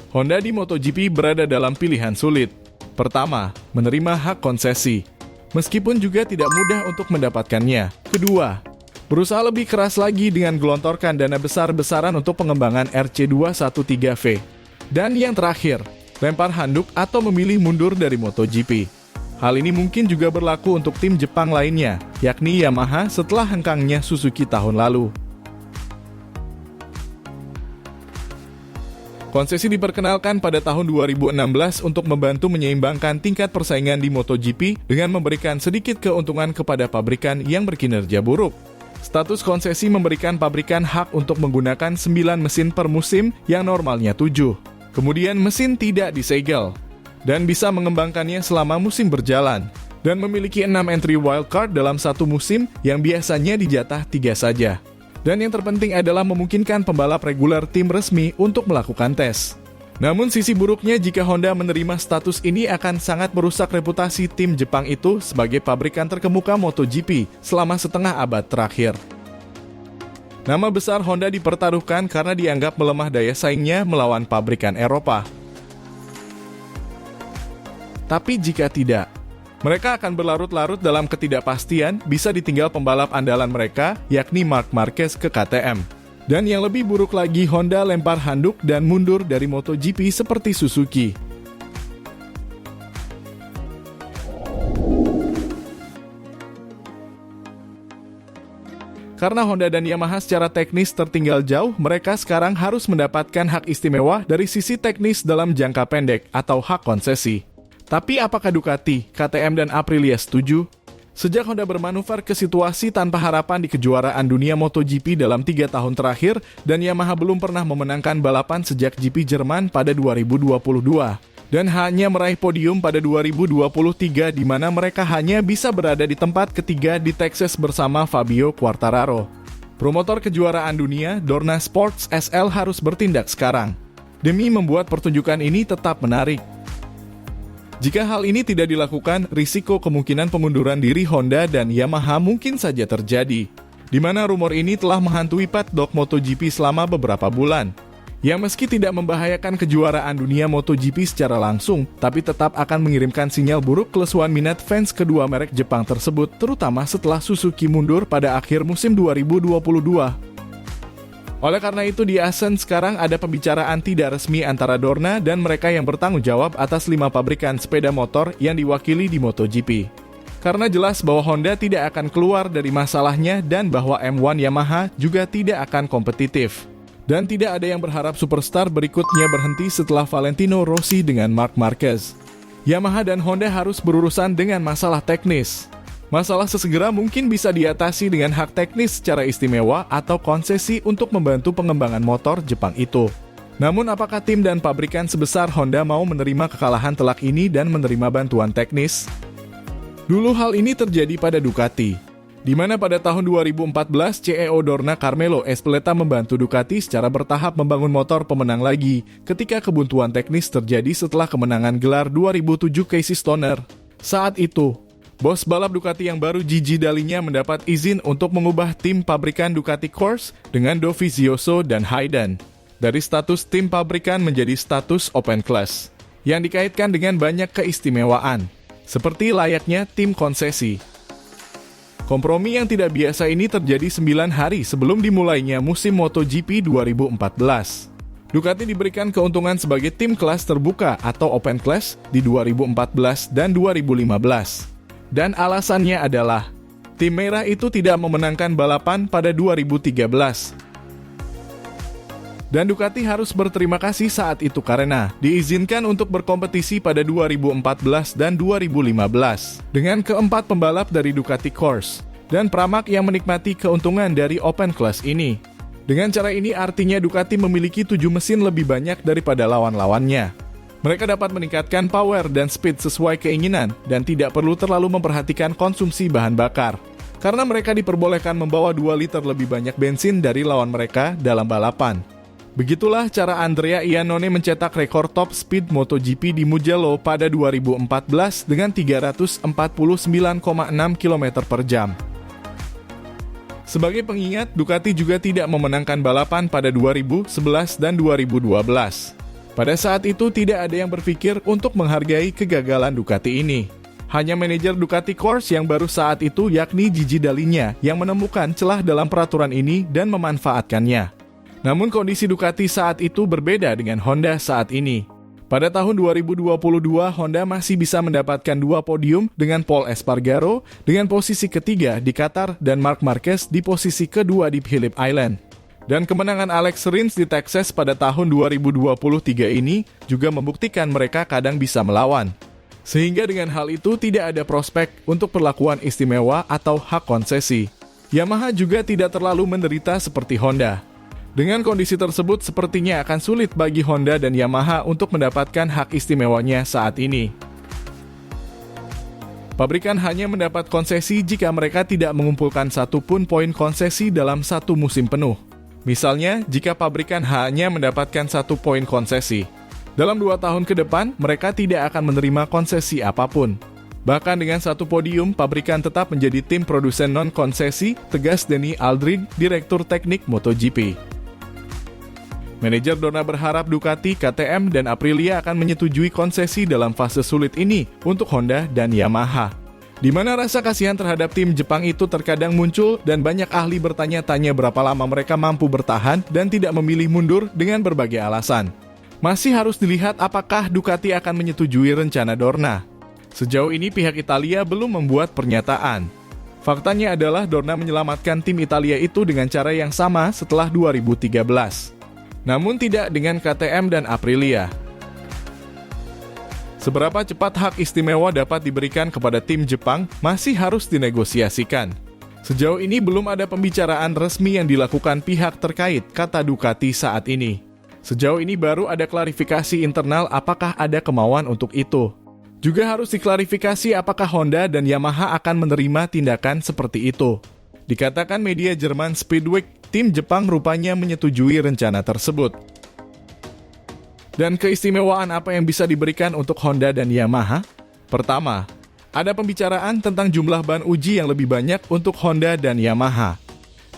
Honda di MotoGP berada dalam pilihan sulit. Pertama, menerima hak konsesi, meskipun juga tidak mudah untuk mendapatkannya. Kedua, berusaha lebih keras lagi dengan gelontorkan dana besar-besaran untuk pengembangan RC213V. Dan yang terakhir, lempar handuk atau memilih mundur dari MotoGP. Hal ini mungkin juga berlaku untuk tim Jepang lainnya, yakni Yamaha setelah hengkangnya Suzuki tahun lalu. Konsesi diperkenalkan pada tahun 2016 untuk membantu menyeimbangkan tingkat persaingan di MotoGP dengan memberikan sedikit keuntungan kepada pabrikan yang berkinerja buruk. Status konsesi memberikan pabrikan hak untuk menggunakan 9 mesin per musim yang normalnya 7. Kemudian mesin tidak disegel, dan bisa mengembangkannya selama musim berjalan, dan memiliki 6 entry wildcard dalam satu musim yang biasanya dijatah 3 saja. Dan yang terpenting adalah memungkinkan pembalap reguler tim resmi untuk melakukan tes. Namun sisi buruknya jika Honda menerima status ini akan sangat merusak reputasi tim Jepang itu sebagai pabrikan terkemuka MotoGP selama setengah abad terakhir. Nama besar Honda dipertaruhkan karena dianggap melemah daya saingnya melawan pabrikan Eropa. Tapi jika tidak, mereka akan berlarut-larut dalam ketidakpastian, bisa ditinggal pembalap andalan mereka, yakni Marc Marquez ke KTM. Dan yang lebih buruk lagi, Honda lempar handuk dan mundur dari MotoGP seperti Suzuki. Karena Honda dan Yamaha secara teknis tertinggal jauh, mereka sekarang harus mendapatkan hak istimewa dari sisi teknis dalam jangka pendek atau hak konsesi. Tapi apakah Ducati, KTM, dan Aprilia setuju? Sejak Honda bermanuver ke situasi tanpa harapan di kejuaraan dunia MotoGP dalam 3 tahun terakhir, dan Yamaha belum pernah memenangkan balapan sejak GP Jerman pada 2022, dan hanya meraih podium pada 2023 di mana mereka hanya bisa berada di tempat ketiga di Texas bersama Fabio Quartararo. Promotor kejuaraan dunia, Dorna Sports SL harus bertindak sekarang, demi membuat pertunjukan ini tetap menarik. Jika hal ini tidak dilakukan, risiko kemungkinan pengunduran diri Honda dan Yamaha mungkin saja terjadi, di mana rumor ini telah menghantui paddock MotoGP selama beberapa bulan, yang meski tidak membahayakan kejuaraan dunia MotoGP secara langsung, tapi tetap akan mengirimkan sinyal buruk kelesuan minat fans kedua merek Jepang tersebut, terutama setelah Suzuki mundur pada akhir musim 2022. Oleh karena itu di Assen sekarang ada pembicaraan tidak resmi antara Dorna dan mereka yang bertanggung jawab atas 5 pabrikan sepeda motor yang diwakili di MotoGP. Karena jelas bahwa Honda tidak akan keluar dari masalahnya dan bahwa M1 Yamaha juga tidak akan kompetitif. Dan tidak ada yang berharap superstar berikutnya berhenti setelah Valentino Rossi dengan Marc Marquez. Yamaha dan Honda harus berurusan dengan masalah teknis. Masalah sesegera mungkin bisa diatasi dengan hak teknis secara istimewa atau konsesi untuk membantu pengembangan motor Jepang itu. Namun apakah tim dan pabrikan sebesar Honda mau menerima kekalahan telak ini dan menerima bantuan teknis? Dulu hal ini terjadi pada Ducati, di mana pada tahun 2014 CEO Dorna Carmelo Ezpeleta membantu Ducati secara bertahap membangun motor pemenang lagi ketika kebuntuan teknis terjadi setelah kemenangan gelar 2007 Casey Stoner. Saat itu, bos balap Ducati yang baru Gigi Dall'Igna mendapat izin untuk mengubah tim pabrikan Ducati Corse dengan Dovizioso dan Hayden dari status tim pabrikan menjadi status open class, yang dikaitkan dengan banyak keistimewaan, seperti layaknya tim konsesi. Kompromi yang tidak biasa ini terjadi 9 hari sebelum dimulainya musim MotoGP 2014. Ducati diberikan keuntungan sebagai tim kelas terbuka atau open class di 2014 dan 2015. Dan alasannya adalah, tim merah itu tidak memenangkan balapan pada 2013. Dan Ducati harus berterima kasih saat itu karena diizinkan untuk berkompetisi pada 2014 dan 2015 dengan keempat pembalap dari Ducati Corse dan Pramac yang menikmati keuntungan dari open class ini. Dengan cara ini artinya Ducati memiliki 7 mesin lebih banyak daripada lawan-lawannya. Mereka dapat meningkatkan power dan speed sesuai keinginan dan tidak perlu terlalu memperhatikan konsumsi bahan bakar, karena mereka diperbolehkan membawa 2 liter lebih banyak bensin dari lawan mereka dalam balapan. Begitulah cara Andrea Iannone mencetak rekor top speed MotoGP di Mugello pada 2014 dengan 349,6 km per jam. Sebagai pengingat, Ducati juga tidak memenangkan balapan pada 2011 dan 2012. Pada saat itu tidak ada yang berpikir untuk menghargai kegagalan Ducati ini. Hanya manajer Ducati Corse yang baru saat itu yakni Gigi Dall'Igna yang menemukan celah dalam peraturan ini dan memanfaatkannya. Namun kondisi Ducati saat itu berbeda dengan Honda saat ini. Pada tahun 2022, Honda masih bisa mendapatkan 2 podium dengan Paul Espargaro dengan posisi ketiga di Qatar dan Marc Marquez di posisi kedua di Phillip Island. Dan kemenangan Alex Rins di Texas pada tahun 2023 ini juga membuktikan mereka kadang bisa melawan. Sehingga dengan hal itu tidak ada prospek untuk perlakuan istimewa atau hak konsesi. Yamaha juga tidak terlalu menderita seperti Honda. Dengan kondisi tersebut, sepertinya akan sulit bagi Honda dan Yamaha untuk mendapatkan hak istimewanya saat ini. Pabrikan hanya mendapat konsesi jika mereka tidak mengumpulkan satupun poin konsesi dalam satu musim penuh. Misalnya, jika pabrikan hanya mendapatkan 1 poin konsesi. Dalam 2 tahun ke depan, mereka tidak akan menerima konsesi apapun. Bahkan dengan 1 podium, pabrikan tetap menjadi tim produsen non-konsesi, tegas Denny Aldridge, Direktur Teknik MotoGP. Manajer Dorna berharap Ducati, KTM, dan Aprilia akan menyetujui konsesi dalam fase sulit ini untuk Honda dan Yamaha. Di mana rasa kasihan terhadap tim Jepang itu terkadang muncul dan banyak ahli bertanya-tanya berapa lama mereka mampu bertahan dan tidak memilih mundur dengan berbagai alasan. Masih harus dilihat apakah Ducati akan menyetujui rencana Dorna. Sejauh ini pihak Italia belum membuat pernyataan. Faktanya adalah Dorna menyelamatkan tim Italia itu dengan cara yang sama setelah 2013. Namun tidak dengan KTM dan Aprilia. Seberapa cepat hak istimewa dapat diberikan kepada tim Jepang masih harus dinegosiasikan. Sejauh ini belum ada pembicaraan resmi yang dilakukan pihak terkait, kata Ducati saat ini. Sejauh ini baru ada klarifikasi internal apakah ada kemauan untuk itu. Juga harus diklarifikasi apakah Honda dan Yamaha akan menerima tindakan seperti itu. Dikatakan media Jerman Speedweek, tim Jepang rupanya menyetujui rencana tersebut. Dan keistimewaan apa yang bisa diberikan untuk Honda dan Yamaha? Pertama, ada pembicaraan tentang jumlah ban uji yang lebih banyak untuk Honda dan Yamaha.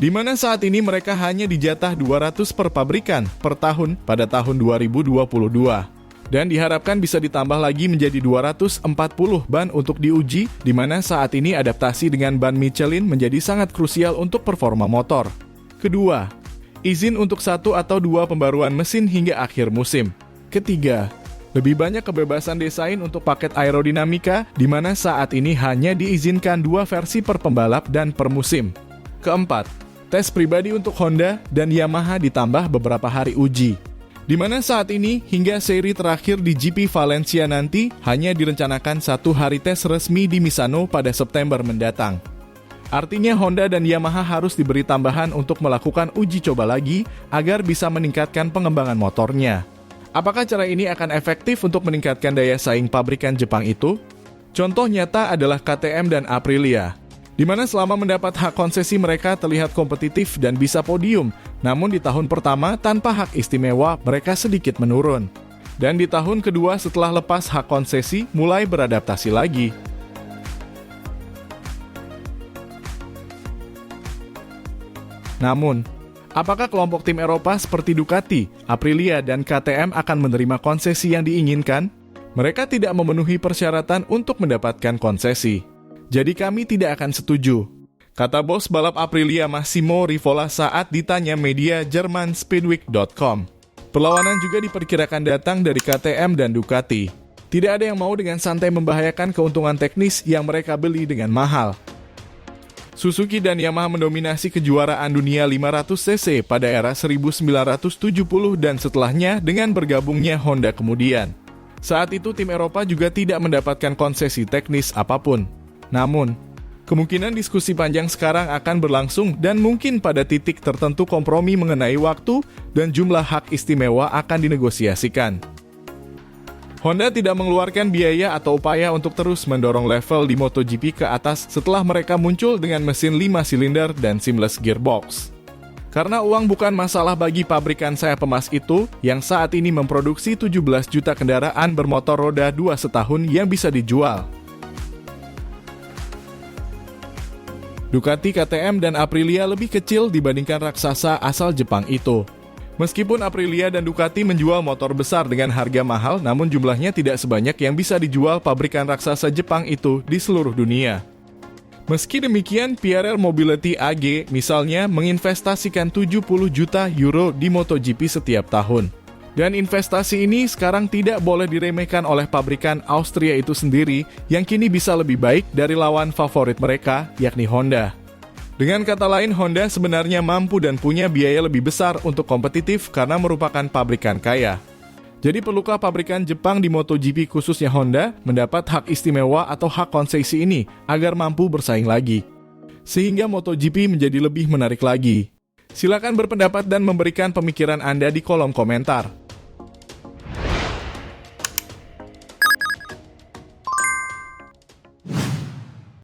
Di mana saat ini mereka hanya dijatah 200 per pabrikan per tahun pada tahun 2022. Dan diharapkan bisa ditambah lagi menjadi 240 ban untuk diuji, di mana saat ini adaptasi dengan ban Michelin menjadi sangat krusial untuk performa motor. Kedua, izin untuk 1 atau 2 pembaruan mesin hingga akhir musim. Ketiga, lebih banyak kebebasan desain untuk paket aerodinamika, di mana saat ini hanya diizinkan 2 versi per pembalap dan per musim. Keempat, tes pribadi untuk Honda dan Yamaha ditambah beberapa hari uji. Di mana saat ini, hingga seri terakhir di GP Valencia nanti, hanya direncanakan 1 hari tes resmi di Misano pada September mendatang. Artinya Honda dan Yamaha harus diberi tambahan untuk melakukan uji coba lagi, agar bisa meningkatkan pengembangan motornya. Apakah cara ini akan efektif untuk meningkatkan daya saing pabrikan Jepang itu? Contoh nyata adalah KTM dan Aprilia, di mana selama mendapat hak konsesi mereka terlihat kompetitif dan bisa podium, namun di tahun pertama tanpa hak istimewa mereka sedikit menurun. Dan di tahun kedua setelah lepas hak konsesi mulai beradaptasi lagi. Namun, apakah kelompok tim Eropa seperti Ducati, Aprilia, dan KTM akan menerima konsesi yang diinginkan? Mereka tidak memenuhi persyaratan untuk mendapatkan konsesi. Jadi kami tidak akan setuju, kata bos balap Aprilia Massimo Rivola saat ditanya media Jerman Speedweek.com. Perlawanan juga diperkirakan datang dari KTM dan Ducati. Tidak ada yang mau dengan santai membahayakan keuntungan teknis yang mereka beli dengan mahal. Suzuki dan Yamaha mendominasi kejuaraan dunia 500cc pada era 1970 dan setelahnya dengan bergabungnya Honda kemudian. Saat itu tim Eropa juga tidak mendapatkan konsesi teknis apapun. Namun, kemungkinan diskusi panjang sekarang akan berlangsung dan mungkin pada titik tertentu kompromi mengenai waktu dan jumlah hak istimewa akan dinegosiasikan. Honda tidak mengeluarkan biaya atau upaya untuk terus mendorong level di MotoGP ke atas setelah mereka muncul dengan mesin 5 silinder dan seamless gearbox. Karena uang bukan masalah bagi pabrikan sayap emas itu, yang saat ini memproduksi 17 juta kendaraan bermotor roda 2 setahun yang bisa dijual. Ducati, KTM, dan Aprilia lebih kecil dibandingkan raksasa asal Jepang itu. Meskipun Aprilia dan Ducati menjual motor besar dengan harga mahal, namun jumlahnya tidak sebanyak yang bisa dijual pabrikan raksasa Jepang itu di seluruh dunia. Meski demikian, PRL Mobility AG misalnya menginvestasikan 70 juta euro di MotoGP setiap tahun. Dan investasi ini sekarang tidak boleh diremehkan oleh pabrikan Austria itu sendiri yang kini bisa lebih baik dari lawan favorit mereka, yakni Honda. Dengan kata lain, Honda sebenarnya mampu dan punya biaya lebih besar untuk kompetitif karena merupakan pabrikan kaya. Jadi perlukah pabrikan Jepang di MotoGP khususnya Honda mendapat hak istimewa atau hak konsesi ini agar mampu bersaing lagi? Sehingga MotoGP menjadi lebih menarik lagi. Silakan berpendapat dan memberikan pemikiran Anda di kolom komentar.